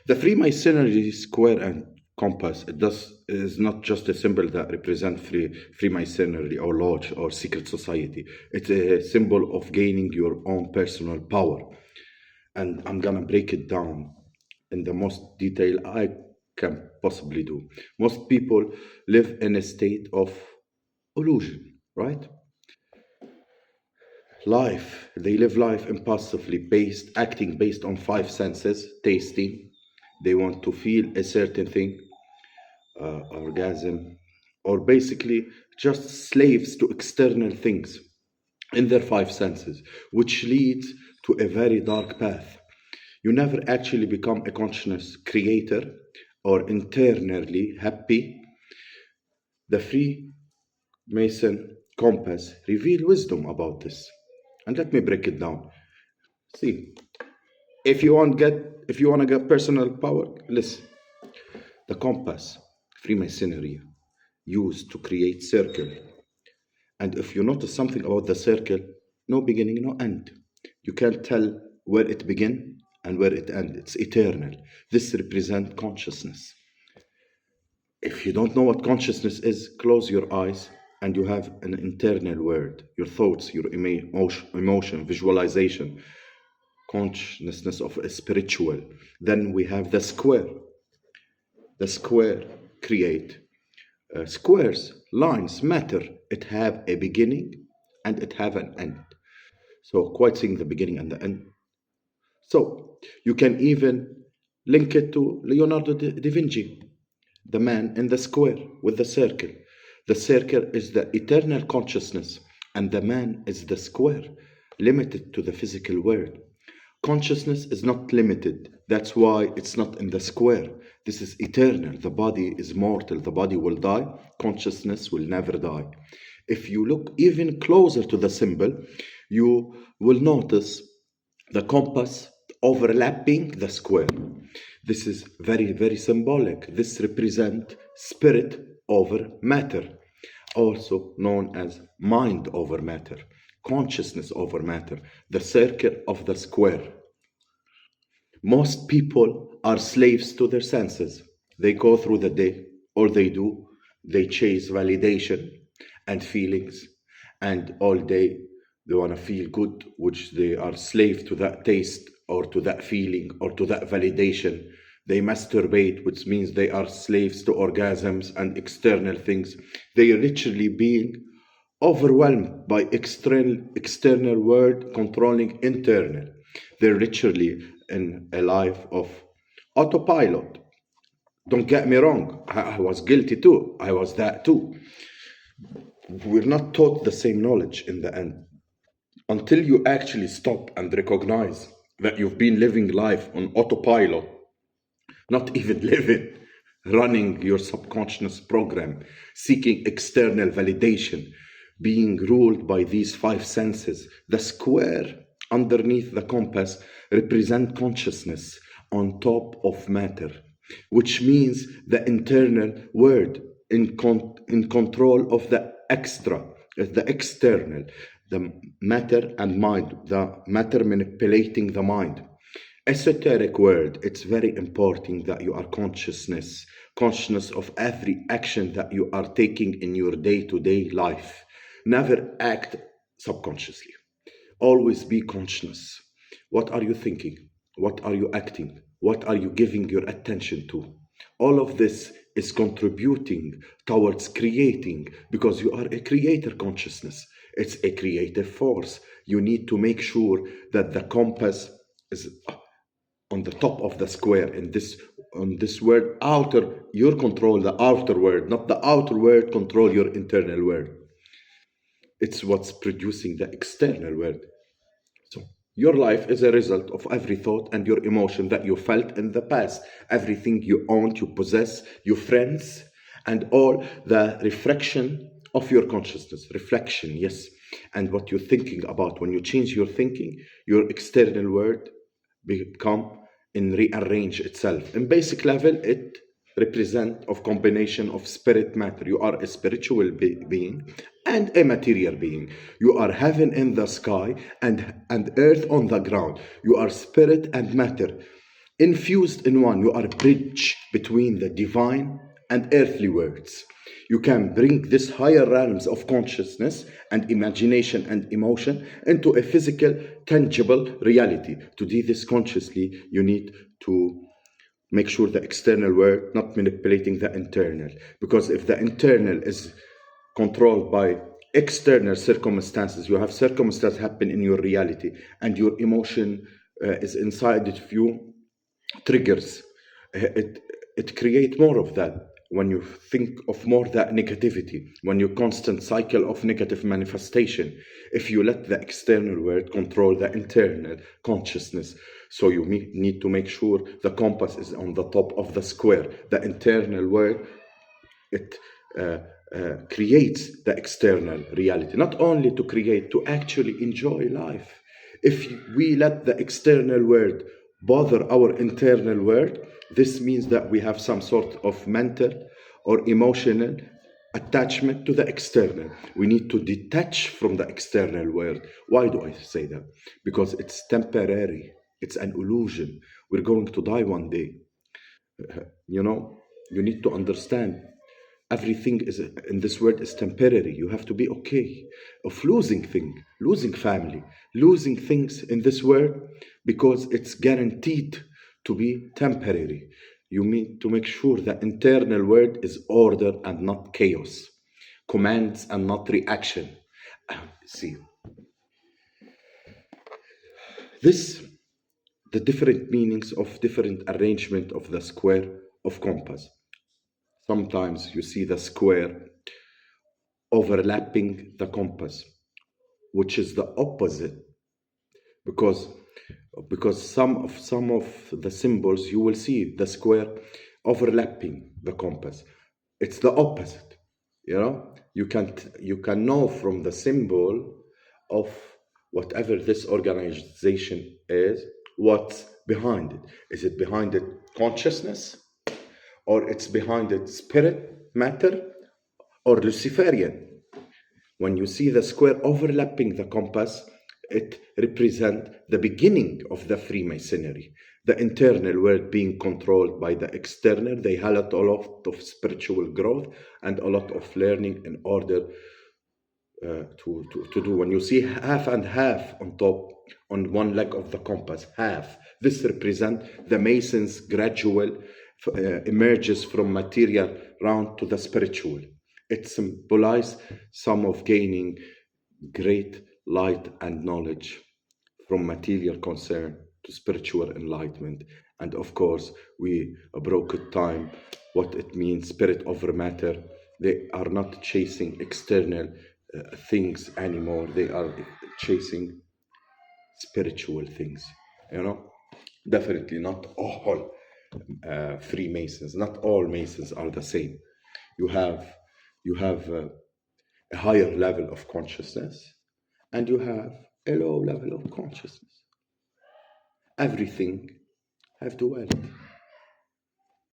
The Freemasonry square and compass is not just a symbol that represents Freemasonry or lodge or secret society. It's a symbol of gaining your own personal power. And I'm gonna break it down in the most detail I can possibly do. Most people live in a state of illusion, right? They live life impulsively acting based on five senses, tasting. They want to feel a certain thing, orgasm, or basically just slaves to external things in their five senses, which leads to a very dark path. You never actually become a conscious creator or internally happy. The Freemason compass reveal wisdom about this. And let me break it down. See, if you want to get personal power, listen. The compass, Freemasonry, used to create circle. And if you notice something about the circle, no beginning, no end. You can't tell where it begin and where it ends. It's eternal. This represents consciousness. If you don't know what consciousness is, close your eyes and you have an internal world, your thoughts, your emotion, visualization, consciousness of a spiritual. Then we have the square. The square create squares, lines, matter. It have a beginning and it have an end. So quite seeing the beginning and the end. So you can even link it to Leonardo da Vinci, the man in the square with the circle. The circle is the eternal consciousness, and the man is the square, limited to the physical world. Consciousness is not limited. That's why it's not in the square. This is eternal. The body is mortal. The body will die. Consciousness will never die. If you look even closer to the symbol, you will notice the compass overlapping the square. This is very, very symbolic. This represents spirit over matter, also known as mind over matter, consciousness over matter, the circle of the square. Most people are slaves to their senses. They go through the day, all they do, they chase validation and feelings, and all day they want to feel good, which they are slave to that taste or to that feeling or to that validation. They masturbate, which means they are slaves to orgasms and external things. They are literally being overwhelmed by external world controlling internal. They're literally in a life of autopilot. Don't get me wrong, I was guilty too. I was that too. We're not taught the same knowledge in the end. Until you actually stop and recognize that you've been living life on autopilot, not even living, running your subconscious program, seeking external validation, being ruled by these five senses. The square underneath the compass represent consciousness on top of matter, which means the internal world in control of the external, the matter and mind, the matter manipulating the mind. Esoteric world, it's very important that you are conscious of every action that you are taking in your day-to-day life. Never act subconsciously. Always be conscious. What are you thinking? What are you acting? What are you giving your attention to? All of this is contributing towards creating, because you are a creator consciousness. It's a creative force. You need to make sure that the compass is on the top of the square on this word outer. You control the outer world, not the outer world control your internal world. It's what's producing the external world. So your life is a result of every thought and your emotion that you felt in the past. Everything you own, you possess, your friends, and all the reflection of your consciousness. Reflection, yes. And what you're thinking about. When you change your thinking, your external world become and rearrange itself. In basic level, it represent of combination of spirit matter. You are a spiritual being and a material being. You are heaven in the sky and earth on the ground. You are spirit and matter. Infused in one, you are a bridge between the divine and earthly worlds. You can bring this higher realms of consciousness and imagination and emotion into a physical, tangible reality. To do this consciously, you need to make sure the external world not manipulating the internal. Because if the internal is controlled by external circumstances, you have circumstances happen in your reality, and your emotion is inside of you, triggers. It create more of that. When you think of more that negativity, when you constant cycle of negative manifestation, if you let the external world control the internal consciousness. So you need to make sure the compass is on the top of the square. The internal world, it creates the external reality, not only to create, to actually enjoy life. If we let the external world bother our internal world, this means that we have some sort of mental or emotional attachment to the external. We need to detach from the external world. Why do I say that? Because it's temporary, it's an illusion. We're going to die one day. You know, you need to understand everything is in this world is temporary. You have to be okay of losing thing, losing family, losing things in this world, because it's guaranteed to be temporary. You need to make sure that internal world is order and not chaos, commands and not reaction. See, this the different meanings of different arrangement of the square of compass. Sometimes you see the square overlapping the compass, which is the opposite, because some of the symbols you will see the square overlapping the compass. It's the opposite. You can know from the symbol of whatever this organization is what's behind it. Is it behind it consciousness, or it's behind it spirit matter, or Luciferian? When you see the square overlapping the compass, it represents the beginning of the freemasonry. The internal world being controlled by the external. They had a lot of spiritual growth and a lot of learning in order to do. When you see half and half on top, on one leg of the compass, half, this represents the Masons gradual emerges from material round to the spiritual. It symbolizes some of gaining great light and knowledge from material concern to spiritual enlightenment. And of course, we broke it time what it means, spirit over matter. They are not chasing external things anymore. They are chasing spiritual things. Definitely not all Freemasons, not all Masons are the same. You have a higher level of consciousness, and you have a low level of consciousness. Everything have duality.